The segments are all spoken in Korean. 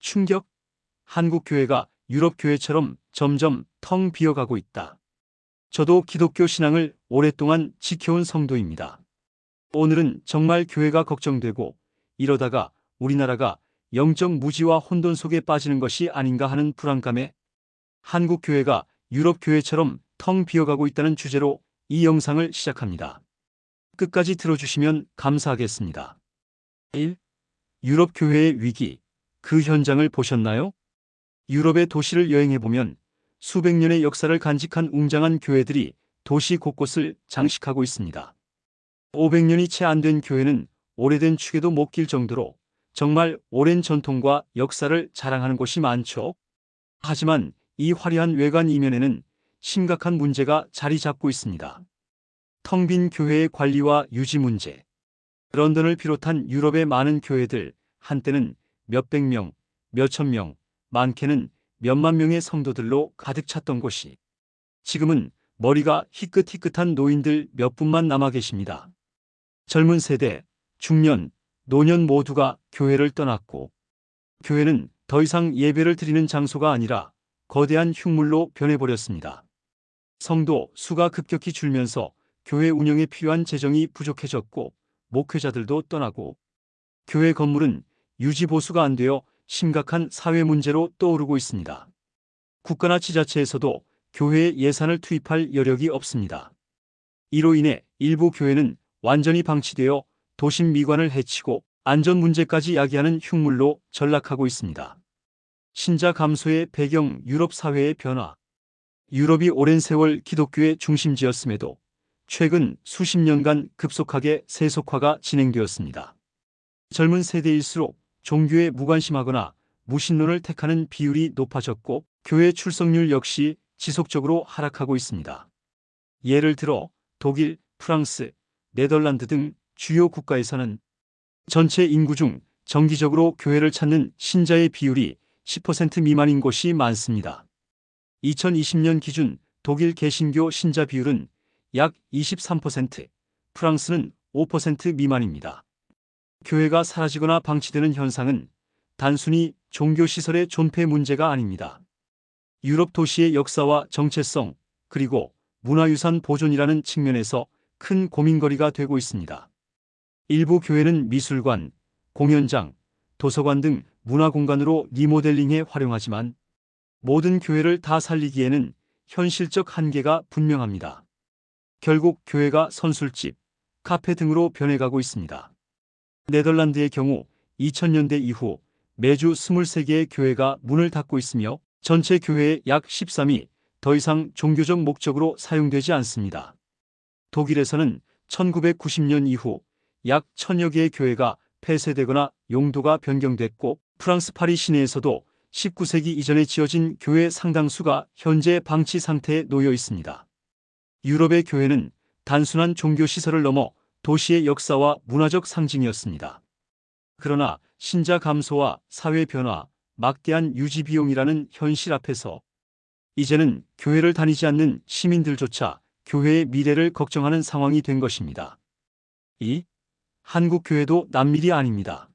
충격! 한국 교회가 유럽 교회처럼 점점 텅 비어가고 있다. 저도 기독교 신앙을 오랫동안 지켜온 성도입니다. 오늘은 정말 교회가 걱정되고 이러다가 우리나라가 영적 무지와 혼돈 속에 빠지는 것이 아닌가 하는 불안감에 한국 교회가 유럽 교회처럼 텅 비어가고 있다는 주제로 이 영상을 시작합니다. 끝까지 들어주시면 감사하겠습니다. 1. 유럽 교회의 위기, 그 현장을 보셨나요? 유럽의 도시를 여행해보면 수백 년의 역사를 간직한 웅장한 교회들이 도시 곳곳을 장식하고 있습니다. 500년이 채 안 된 교회는 오래된 축에도 못 낄 정도로 정말 오랜 전통과 역사를 자랑하는 곳이 많죠. 하지만 이 화려한 외관 이면에는 심각한 문제가 자리 잡고 있습니다. 텅 빈 교회의 관리와 유지 문제. 런던을 비롯한 유럽의 많은 교회들, 한때는 몇백 명, 몇천 명, 많게는 몇만 명의 성도들로 가득 찼던 곳이 지금은 머리가 희끗희끗한 노인들 몇 분만 남아 계십니다. 젊은 세대, 중년, 노년 모두가 교회를 떠났고 교회는 더 이상 예배를 드리는 장소가 아니라 거대한 흉물로 변해버렸습니다. 성도 수가 급격히 줄면서 교회 운영에 필요한 재정이 부족해졌고 목회자들도 떠나고 교회 건물은 유지 보수가 안 되어 심각한 사회 문제로 떠오르고 있습니다. 국가나 지자체에서도 교회에 예산을 투입할 여력이 없습니다. 이로 인해 일부 교회는 완전히 방치되어 도심 미관을 해치고 안전 문제까지 야기하는 흉물로 전락하고 있습니다. 신자 감소의 배경 유럽 사회의 변화. 유럽이 오랜 세월 기독교의 중심지였음에도 최근 수십 년간 급속하게 세속화가 진행되었습니다. 젊은 세대일수록 종교에 무관심하거나 무신론을 택하는 비율이 높아졌고 교회 출석률 역시 지속적으로 하락하고 있습니다. 예를 들어 독일, 프랑스, 네덜란드 등 주요 국가에서는 전체 인구 중 정기적으로 교회를 찾는 신자의 비율이 10% 미만인 곳이 많습니다. 2020년 기준 독일 개신교 신자 비율은 약 23%, 프랑스는 5% 미만입니다. 교회가 사라지거나 방치되는 현상은 단순히 종교시설의 존폐 문제가 아닙니다. 유럽 도시의 역사와 정체성, 그리고 문화유산 보존이라는 측면에서 큰 고민거리가 되고 있습니다. 일부 교회는 미술관, 공연장, 도서관 등 문화공간으로 리모델링에 활용하지만 모든 교회를 다 살리기에는 현실적 한계가 분명합니다. 결국 교회가 선술집, 카페 등으로 변해가고 있습니다. 네덜란드의 경우 2000년대 이후 매주 23개의 교회가 문을 닫고 있으며 전체 교회의 약 13이 더 이상 종교적 목적으로 사용되지 않습니다. 독일에서는 1990년 이후 약 1000여 개의 교회가 폐쇄되거나 용도가 변경됐고 프랑스 파리 시내에서도 19세기 이전에 지어진 교회 상당수가 현재 방치 상태에 놓여 있습니다. 유럽의 교회는 단순한 종교시설을 넘어 도시의 역사와 문화적 상징이었습니다. 그러나 신자 감소와 사회 변화, 막대한 유지 비용이라는 현실 앞에서 이제는 교회를 다니지 않는 시민들조차 교회의 미래를 걱정하는 상황이 된 것입니다. 2. 한국 교회도 남일이 아닙니다.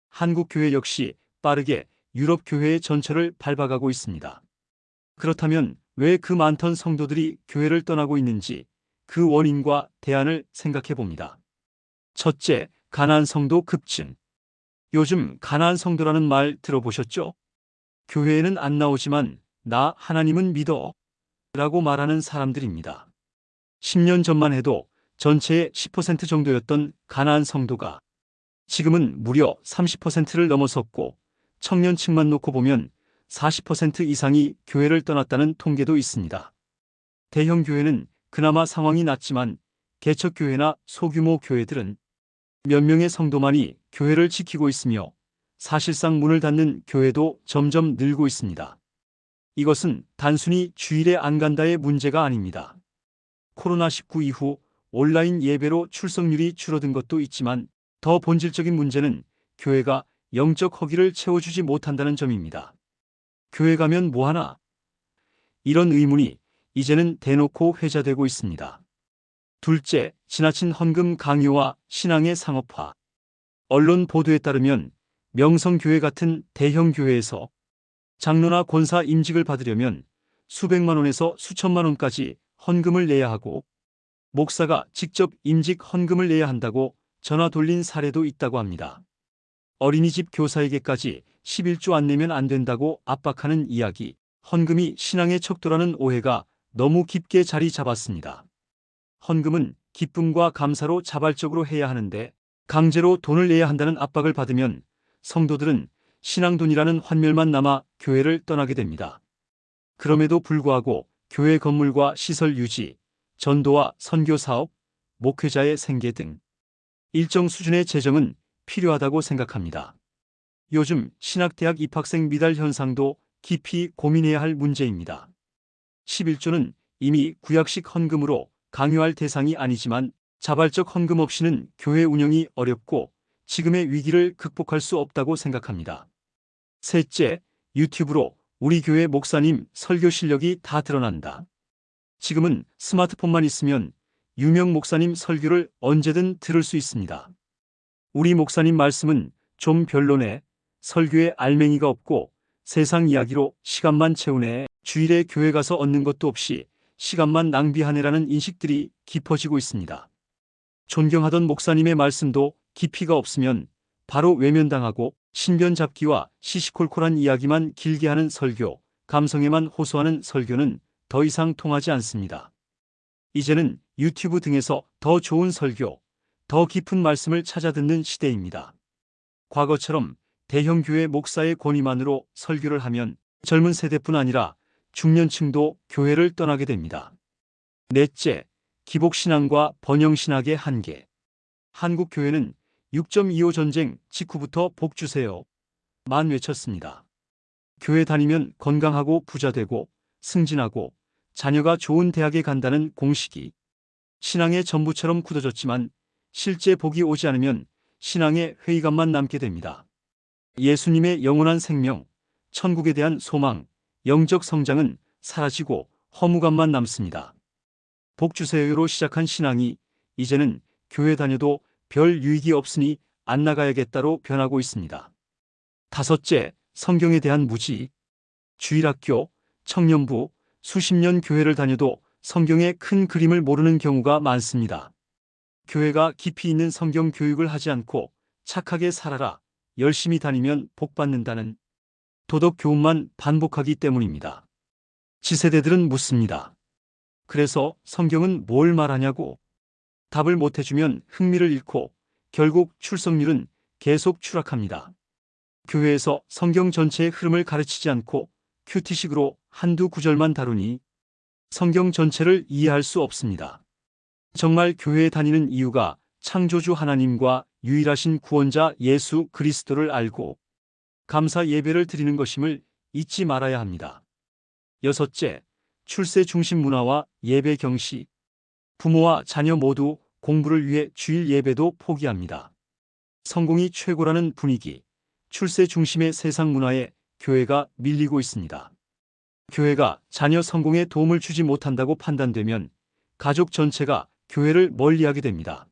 한국 교회 역시 빠르게 유럽 교회의 전철을 밟아가고 있습니다. 그렇다면 왜 그 많던 성도들이 교회를 떠나고 있는지 그 원인과 대안을 생각해 봅니다. 첫째, 가나안 성도 급증. 요즘 가나안 성도라는 말 들어보셨죠? 교회에는 안 나오지만 나 하나님은 믿어 라고 말하는 사람들입니다. 10년 전만 해도 전체의 10% 정도였던 가나안 성도가 지금은 무려 30%를 넘어섰고 청년층만 놓고 보면 40% 이상이 교회를 떠났다는 통계도 있습니다. 대형 교회는 그나마 상황이 낫지만 개척교회나 소규모 교회들은 몇 명의 성도만이 교회를 지키고 있으며 사실상 문을 닫는 교회도 점점 늘고 있습니다. 이것은 단순히 주일에 안 간다의 문제가 아닙니다. 코로나19 이후 온라인 예배로 출석률이 줄어든 것도 있지만 더 본질적인 문제는 교회가 영적 허기를 채워주지 못한다는 점입니다. 교회 가면 뭐하나? 이런 의문이 이제는 대놓고 회자되고 있습니다. 둘째, 지나친 헌금 강요와 신앙의 상업화. 언론 보도에 따르면 명성교회 같은 대형 교회에서 장로나 권사 임직을 받으려면 수백만 원에서 수천만 원까지 헌금을 내야 하고 목사가 직접 임직 헌금을 내야 한다고 전화 돌린 사례도 있다고 합니다. 어린이집 교사에게까지 11조 안 내면 안 된다고 압박하는 이야기, 헌금이 신앙의 척도라는 오해가 너무 깊게 자리 잡았습니다. 헌금은 기쁨과 감사로 자발적으로 해야 하는데 강제로 돈을 내야 한다는 압박을 받으면 성도들은 신앙돈이라는 환멸만 남아 교회를 떠나게 됩니다. 그럼에도 불구하고 교회 건물과 시설 유지, 전도와 선교 사업, 목회자의 생계 등 일정 수준의 재정은 필요하다고 생각합니다. 요즘 신학대학 입학생 미달 현상도 깊이 고민해야 할 문제입니다. 11조는 이미 구약식 헌금으로 강요할 대상이 아니지만 자발적 헌금 없이는 교회 운영이 어렵고 지금의 위기를 극복할 수 없다고 생각합니다. 셋째, 유튜브로 우리 교회 목사님 설교 실력이 다 드러난다. 지금은 스마트폰만 있으면 유명 목사님 설교를 언제든 들을 수 있습니다. 우리 목사님 말씀은 좀 별로네, 설교에 알맹이가 없고 세상 이야기로 시간만 채우네, 주일에 교회 가서 얻는 것도 없이 시간만 낭비하네라는 인식들이 깊어지고 있습니다. 존경하던 목사님의 말씀도 깊이가 없으면 바로 외면당하고 신변 잡기와 시시콜콜한 이야기만 길게 하는 설교, 감성에만 호소하는 설교는 더 이상 통하지 않습니다. 이제는 유튜브 등에서 더 좋은 설교, 더 깊은 말씀을 찾아 듣는 시대입니다. 과거처럼 대형 교회 목사의 권위만으로 설교를 하면 젊은 세대뿐 아니라 중년층도 교회를 떠나게 됩니다. 넷째, 기복신앙과 번영신학의 한계. 한국 교회는 6.25 전쟁 직후부터 복 주세요 만 외쳤습니다. 교회 다니면 건강하고 부자되고 승진하고 자녀가 좋은 대학에 간다는 공식이 신앙의 전부처럼 굳어졌지만 실제 복이 오지 않으면 신앙의 회의감만 남게 됩니다. 예수님의 영원한 생명, 천국에 대한 소망, 영적 성장은 사라지고 허무감만 남습니다. 복 주세요로 시작한 신앙이 이제는 교회 다녀도 별 유익이 없으니 안 나가야겠다로 변하고 있습니다. 다섯째, 성경에 대한 무지. 주일학교, 청년부, 수십 년 교회를 다녀도 성경의 큰 그림을 모르는 경우가 많습니다. 교회가 깊이 있는 성경 교육을 하지 않고 착하게 살아라, 열심히 다니면 복 받는다는 도덕 교훈만 반복하기 때문입니다. 지세대들은 묻습니다. 그래서 성경은 뭘 말하냐고. 답을 못 해주면 흥미를 잃고 결국 출석률은 계속 추락합니다. 교회에서 성경 전체의 흐름을 가르치지 않고 큐티식으로 한두 구절만 다루니 성경 전체를 이해할 수 없습니다. 정말 교회에 다니는 이유가 창조주 하나님과 유일하신 구원자 예수 그리스도를 알고 감사 예배를 드리는 것임을 잊지 말아야 합니다. 여섯째, 출세 중심 문화와 예배 경시. 부모와 자녀 모두 공부를 위해 주일 예배도 포기합니다. 성공이 최고라는 분위기, 출세 중심의 세상 문화에 교회가 밀리고 있습니다. 교회가 자녀 성공에 도움을 주지 못한다고 판단되면 가족 전체가 교회를 멀리하게 됩니다.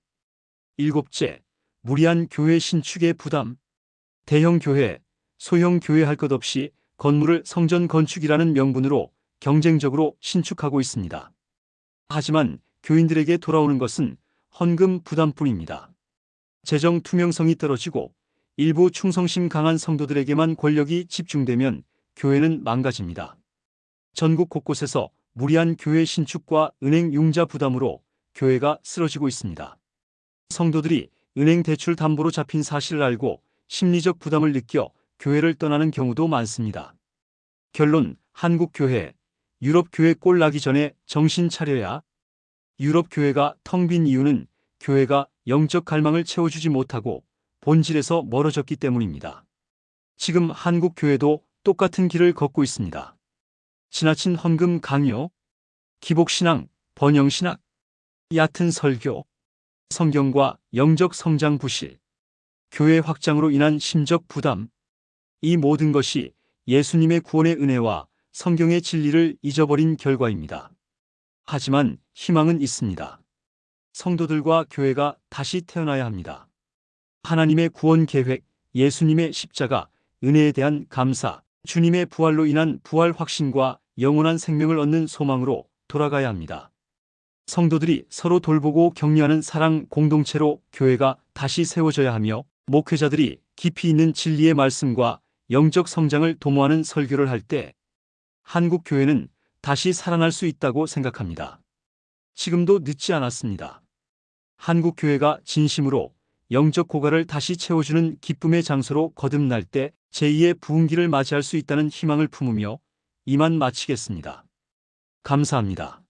일곱째, 무리한 교회 신축의 부담. 대형 교회, 소형 교회 할 것 없이 건물을 성전 건축이라는 명분으로 경쟁적으로 신축하고 있습니다. 하지만 교인들에게 돌아오는 것은 헌금 부담뿐입니다. 재정 투명성이 떨어지고 일부 충성심 강한 성도들에게만 권력이 집중되면 교회는 망가집니다. 전국 곳곳에서 무리한 교회 신축과 은행 융자 부담으로 교회가 쓰러지고 있습니다. 성도들이 은행 대출 담보로 잡힌 사실을 알고 심리적 부담을 느껴 교회를 떠나는 경우도 많습니다. 결론, 한국 교회, 유럽 교회 꼴 나기 전에 정신 차려야. 유럽 교회가 텅 빈 이유는 교회가 영적 갈망을 채워주지 못하고 본질에서 멀어졌기 때문입니다. 지금 한국 교회도 똑같은 길을 걷고 있습니다. 지나친 헌금 강요, 기복신앙, 번영신학, 얕은 설교, 성경과 영적 성장 부실, 교회 확장으로 인한 심적 부담, 이 모든 것이 예수님의 구원의 은혜와 성경의 진리를 잊어버린 결과입니다. 하지만 희망은 있습니다. 성도들과 교회가 다시 태어나야 합니다. 하나님의 구원 계획, 예수님의 십자가, 은혜에 대한 감사, 주님의 부활로 인한 부활 확신과 영원한 생명을 얻는 소망으로 돌아가야 합니다. 성도들이 서로 돌보고 격려하는 사랑 공동체로 교회가 다시 세워져야 하며, 목회자들이 깊이 있는 진리의 말씀과 영적 성장을 도모하는 설교를 할 때 한국 교회는 다시 살아날 수 있다고 생각합니다. 지금도 늦지 않았습니다. 한국 교회가 진심으로 영적 고갈을 다시 채워주는 기쁨의 장소로 거듭날 때 제2의 부흥기를 맞이할 수 있다는 희망을 품으며 이만 마치겠습니다. 감사합니다.